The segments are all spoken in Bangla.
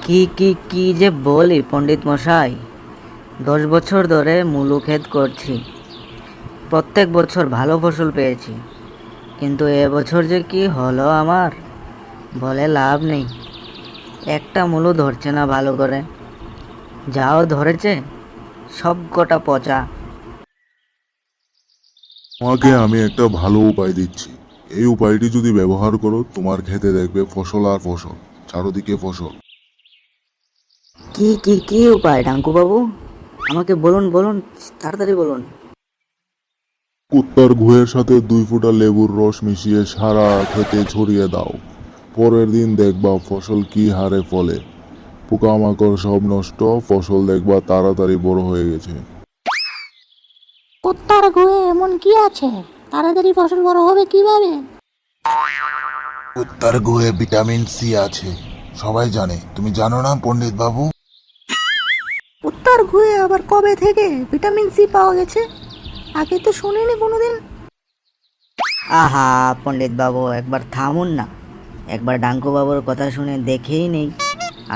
কি যে বলি পণ্ডিত মশাই, 10 বছর ধরে মূলো ক্ষেত করছি। প্রত্যেক বছর ভালো ফসল পেয়েছি, কিন্তু এবছর যে কি হলো আমার, বলে লাভ নেই। একটা মূলো ধরছে না ভালো করে, যাও ধরেছে সব কটা পচা। তোমাকে আমি একটা ভালো উপায় দিচ্ছি। এই উপায়টি যদি ব্যবহার করো, তোমার খেতে দেখবে ফসল আর ফসল, চারদিকে ফসল। কি উপায় ডাঙ্কু বাবু? আমাকে বলুন বলুন, তাড়াতাড়ি বলুন। কুত্তার গুহের সাথে 2 ফোঁটা লেবুর রস মিশিয়ে সারা খেতে ছড়িয়ে দাও। পরের দিন দেখবা ফসল কি হারে ফলে। পোকামাকড় সব নষ্ট, ফসল দেখবা তাড়াতাড়ি বড় হয়ে গেছে। কুত্তার গুয়ে এমন কি আছে? তাড়াতাড়ি ফসল বড় হবে কিভাবে? কুত্তার গুহে ভিটামিন সি আছে, সবাই জানে। তুমি জানো না পণ্ডিত বাবু? কুত্তার গুয়ে আবার কবে থেকে ভিটামিন সি পাওয়া গেছে? আগে তো শুনিনি কোনোদিন। আহা পণ্ডিত বাবু, একবার থামুন না। একবার ডাঙ্কু বাবুর কথা শুনে দেখেই নেই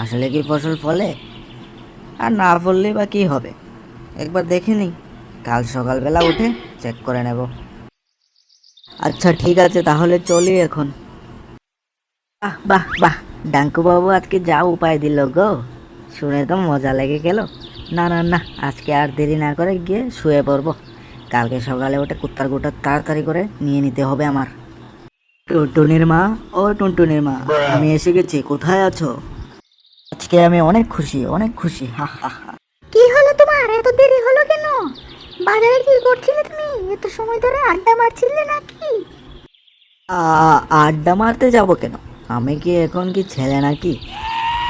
আসলে কি ফসল ফলে, আর না ফললেই বা কি হবে। একবার দেখে নিই, কাল সকালবেলা উঠে চেক করে নেব। আচ্ছা ঠিক আছে, তাহলে চলি এখন। বাহ বাহ বাহ, ডাঙ্কু বাবু আজকে যা উপায় দিল গো, শুনে তো মজা লেগে গেল। না না না, আজকে আর দেরি না করে গিয়ে শুয়ে পড়বো। কালকে সকালে উঠে কুত্তার গোটা তাড়াতাড়ি করে নিয়ে নিতে হবে আমার। টুনটুনির মা, ও টুনটুনির মা, আমি এসে গেছি, কোথায় আছো? আজকে আমি অনেক খুশি, অনেক খুশি, হা হা হা। কি হলো তোমার? এত দেরি হলো কেন? বাজারে কি করছিলে তুমি? এত সময় ধরে আড্ডা মারছিলে নাকি? আড্ডা মারতে যাব কেন? আমি কি এখন কি ছেলে নাকি?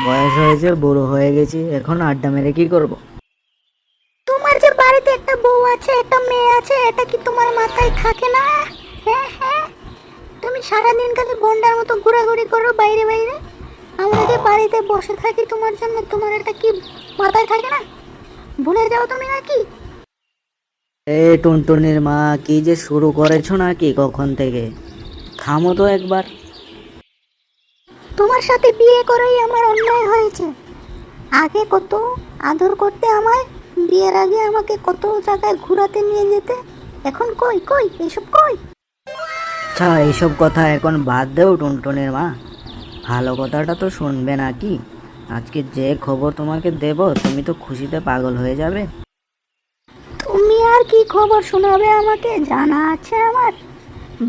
বয়স হয়েছে, বুড়ো হয়ে গেছি, এখন আড্ডা মেরে কি করব? তোমার যে বাড়িতে একটা বউ আছে, একটা মেয়ে আছে, এটা কি তোমার মাথায় থাকে না? হ্যাঁ হ্যাঁ, তুমি সারাদিন খালি বন্ডার মতো ঘোরাঘুরি করো বাইরে বাইরে। আমরা যে বাড়িতে বসে থাকি তোমার জন্য, তোমার এটা কি মাথায় থাকে না? ভুলে যাও তুমি নাকি? এ টুনটুনির মা, কি যে শুরু করেছো নাকি কখন থেকে? থামো তো একবার। তোমার সাথে বিয়ে করেই আমার অন্যায় হয়েছে। আগে কত আদর করতে আমায়, বিয়ের আগে আমাকে কত জায়গায় ঘোরাতে নিয়ে যেতে। এখন কই কই এসব কই? আচ্ছা, এইসব কথা এখন বাদ দেও টুনটুনির মা। ভালো কথাটা তো শুনবে নাকি? আজকে যে খবর তোমাকে দেব, তুমি তো খুশিতে পাগল হয়ে যাবে। তুমি আর কি খবর শোনাবে আমাকে? জানা আছে আমার,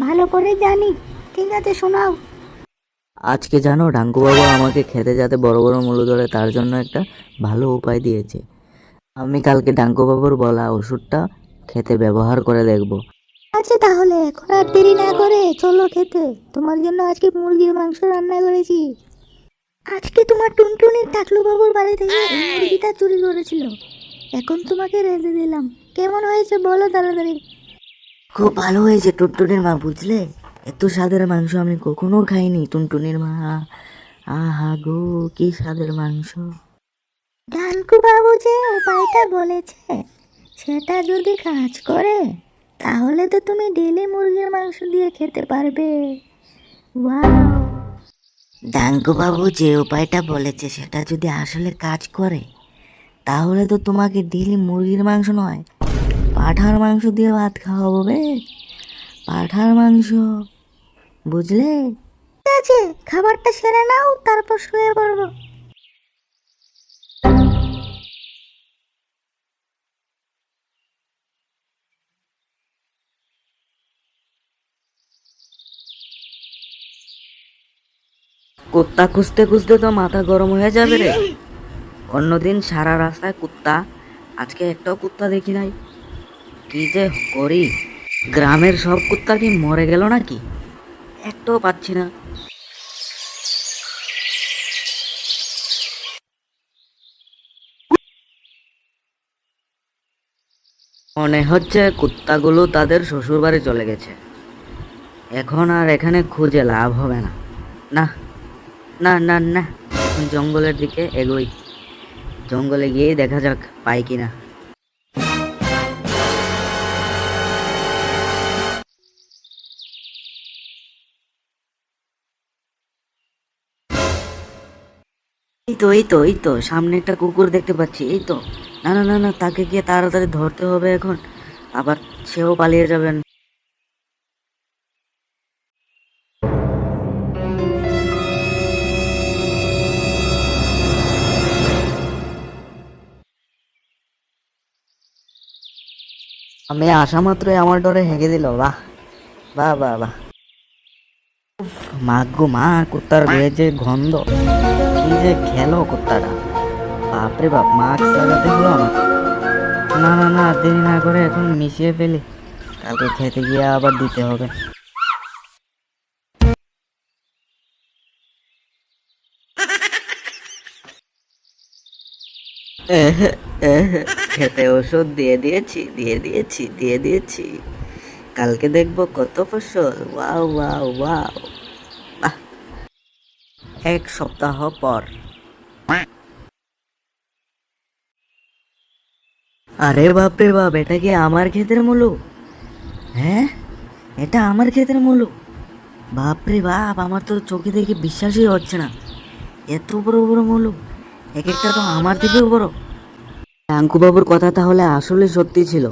ভালো করে জানি। ঠিক আছে, শোনাও। আজকে জানো ডাঙ্কু বাবু আমাকে খেতে যাতে বড় বড় মূল্য ধরে, তার জন্য একটা ভালো উপায় দিয়েছে। আমি কালকে ডাঙ্কু বাবুর বলা ওষুধটা খেতে ব্যবহার করে দেখব। আচ্ছা তাহলে এখন আর দেরি না করে চলো খেতে। তোমার জন্য আজকে মুরগির মাংস রান্না করেছি। আজকে তোমার টুনটুনির টাকলু বাবুর বাড়ি থেকে এই মুরগিটা চুরি করেছিল। এখন তোমাকে রেঁধে দিলাম। কেমন হয়েছে বলো তাড়াতাড়ি। খুব ভালো হয়েছে টুনটুনির মা, বুঝলে? এত স্বাদের মাংস আমি কখনো খাইনি টুনটুনির মা। আহা গো, কি স্বাদের মাংস! ডানকু বাবু যে উপায়টা বলেছে, সেটা যদি কাজ করে, তাহলে তো তুমি ডেলি মুরগির মাংস দিয়ে খেতে পারবে। ওয়াও! ডাঙ্কু বাবু যে উপায়টা বলেছে সেটা যদি আসলে কাজ করে, তাহলে তো তোমাকে ডেলি মুরগির মাংস নয়, পাঁঠার মাংস দিয়ে ভাত খাওয়াবো বে। পাঁঠার মাংস, বুঝলে? ঠিক আছে, খাবারটা সেরে নাও, তারপর শুয়ে পড়বো। কুত্তা খুঁজতে খুঁজতে তো মাথা গরম হয়ে যাবে রে। অন্যদিন সারা রাস্তায় কুত্তা, আজকে একটাও কুত্তা দেখি নাই। কি যে করি, গ্রামের সব কুত্তা কি মরে গেল নাকি? একটাও পাচ্ছি না। মনে হচ্ছে কুত্তাগুলো তাদের শ্বশুর বাড়ি চলে গেছে। এখন আর এখানে খুঁজে লাভ হবে না। না না না না, জঙ্গলের দিকে এগোই। জঙ্গলে গিয়েই দেখা যাক পাই কিনা। এই তো সামনে একটা কুকুর দেখতে পাচ্ছি, এই তো। না না না না, তাকে গিয়ে তাড়াতাড়ি ধরতে হবে এখন, আবার সেও পালিয়ে যাবেন। আমি আসা মাত্রই আমার ডরে হেগে দিল, বাহ বাহ বাহ বাহ। মা গো মা, কুত্তার গায়ে যে গন্ধ, কি যে খেলো কুত্তাটা, বাপরে বাপ, মাস্ক লাগাতে হলো আমার। না না না, দেরি না করে এখন মিশিয়ে ফেলি, কালকে খেতে গিয়ে আবার দিতে হবে। এহে, এহে, খেতে ওষুধ দিয়ে দিয়েছি। কালকে দেখবো কত ফসল, ওয়াও ওয়াও ওয়াও। বাহ। এক সপ্তাহ পর। আরে বাপরে বাপ, এটা কি আমার ক্ষেতের মুলু? হ্যাঁ, এটা আমার ক্ষেতের মুলু। বাপরে বাপ, আমার তো চোখে দেখে বিশ্বাসই হচ্ছে না, এত বড় বড় মুলু, এক একটা তো আমার থেকেও বড়। ডাঙ্কু বাবুর কথা তাহলে আসলে সত্যি ছিল।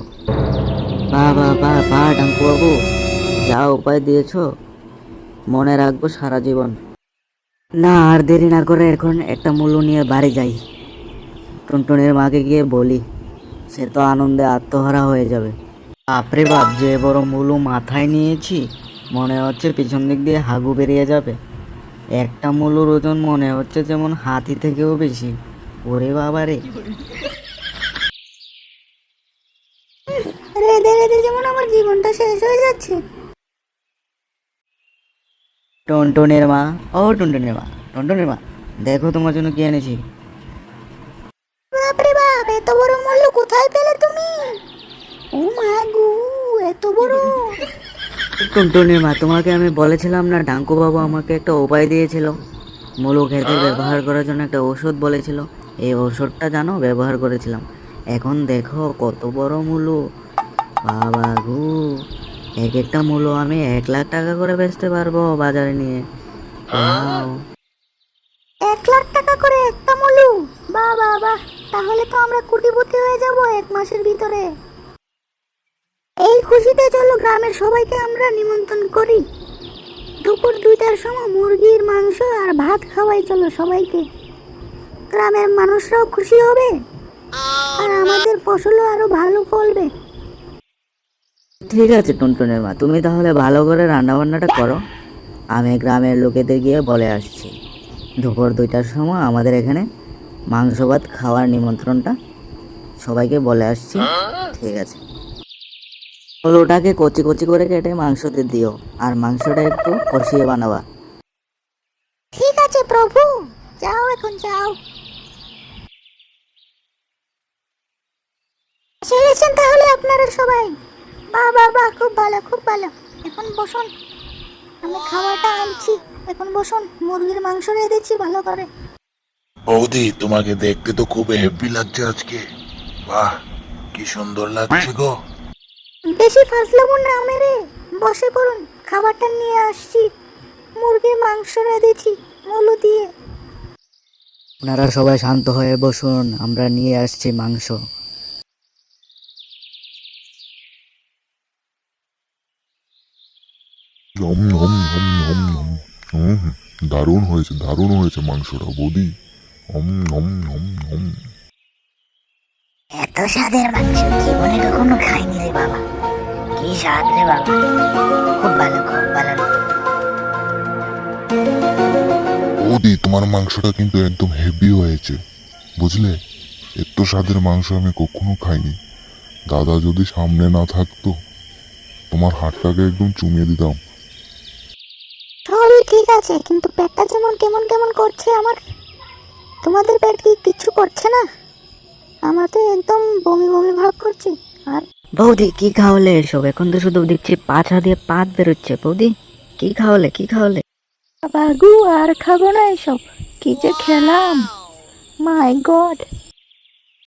বাহ বাহ বাহ বাহ, ডাঙ্কু বাবু, যা উপায় দিয়েছো মনে রাখবো সারা জীবন। না আর দেরি না করে এখন একটা মুলু নিয়ে বাড়ি যাই, টুনটুনের মাকে গিয়ে বলি, সে তো আনন্দে আত্মহারা হয়ে যাবে। বাপরে বাপ, যে বড় মুলু মাথায় নিয়েছি, মনে হচ্ছে পিছন দিক দিয়ে হাগু বেরিয়ে যাবে। একটা মুলুর ওজন মনে হচ্ছে যেমন হাতি থেকেও বেশি। ওরে বাবা রে। রেঁধে রেঁধে যেমন আমার জীবনটা শেষ হয়ে যাচ্ছে। টুনটুনের মা, ও টুনটুনের মা, দেখো তোমার জন্য কি এনেছি। বাপরে বাপ, এত বড় মূল্য কোথায় পেলে তুমি? ও মা গো, এত বড়! টুনটুনির মা, তোমাকে আমি বলেছিলাম না, ডাঙ্কু বাবু আমাকে একটা উপায় দিয়েছিল, মুলু খেতে ব্যবহার করার জন্য একটা ওষুধ বলেছিল। এই ওষুধটা জানো, ব্যবহার করেছিলাম। এখন দেখো কত বড় মুলু, বাবা গো, এক একটা মুলু আমি 1,00,000 টাকা করে বেচতে পারবো বাজারে নিয়ে। ওয়াও। 1 লাখ টাকা করে একটা মুলু? বাহ বাহ বাহ, তাহলে তো আমরা কোটিপতি হয়ে যাব 1 মাসের ভিতরে। এই খুশিতে চলো গ্রামের সবাইকে আমরা নিমন্ত্রণ করি। দুপুর 2টার সময় মুরগির মাংস আর ভাত খাওয়াই চলো সবাইকে। গ্রামের মানুষরাও খুশি হবে আর আমাদের ফসলও আরো ভালো ফলবে। ঠিক আছে টুনটুনের মা, তুমি তাহলে ভালো করে রান্নাবান্নাটা করো, আমি গ্রামের লোকেদের গিয়ে বলে আসছি দুপুর 2টার সময় আমাদের এখানে মাংস ভাত খাওয়ার নিমন্ত্রণটা সবাইকে বলে আসছি। ঠিক আছে, ওটাকে কচি কচি করে কেটে মাংসতে দিও, আর মাংসটা একটু কষিয়ে বানাবা। ঠিক আছে প্রভু, যাও এখন যাও। এসেছেন তাহলে আপনারা সবাই? বাহ বাহ বাহ, খুব ভালো খুব ভালো। এখন বসুন, আমি খাওয়াটা আনছি, এখন বসুন, মুরগির মাংস রেঁধেছি ভালো করে। বৌদি, তোমাকে দেখতে তো খুব হেভি লাগছে আজকে। বাহ, কি সুন্দর লাগছে গো। বেশি ফাজলামো না মেরে, বসে পড়ুন, খাবারটা নিয়ে আসছি। মুরগির মাংস রেঁধেছি মুলো দিয়ে। আপনারা সবাই শান্ত হয়ে বসুন, আমরা নিয়ে আসছি মাংস। নম নম নম নম নম। দারুণ হয়েছে মাংসটা বৌদি। নম নম নম। এত স্বাদের মাংস জীবনে কখনো খাইনি রে বাবা, কি স্বাদ রে বাবা, খুব ভালো খুব ভালো। বৌদি, তোমার মাংসটা কিন্তু একদম হেভি হয়েছে, বুঝলে? এত স্বাদের মাংস আমি কখনো খাইনি। দাদা যদি সামনে না থাকতো, তোমার হাতটাকে একদম চুমিয়ে দিতাম। সবই ঠিক আছে, কিন্তু পেটটা যেমন কেমন কেমন করছে আমার। তোমাদের পেট কি কিচ্ছু করছে না? আমার তো একদম বমি বমি ভাব করছে। আর বৌদি, কি খাওয়ালে এসব? এখন তো শুধু দেখছি পাছা দিয়ে পাত বেরোচ্ছে। বৌদি, কি খাওয়ালে? বাবু আর খাবো না এসব, কি যে খেলাম, মাই গড।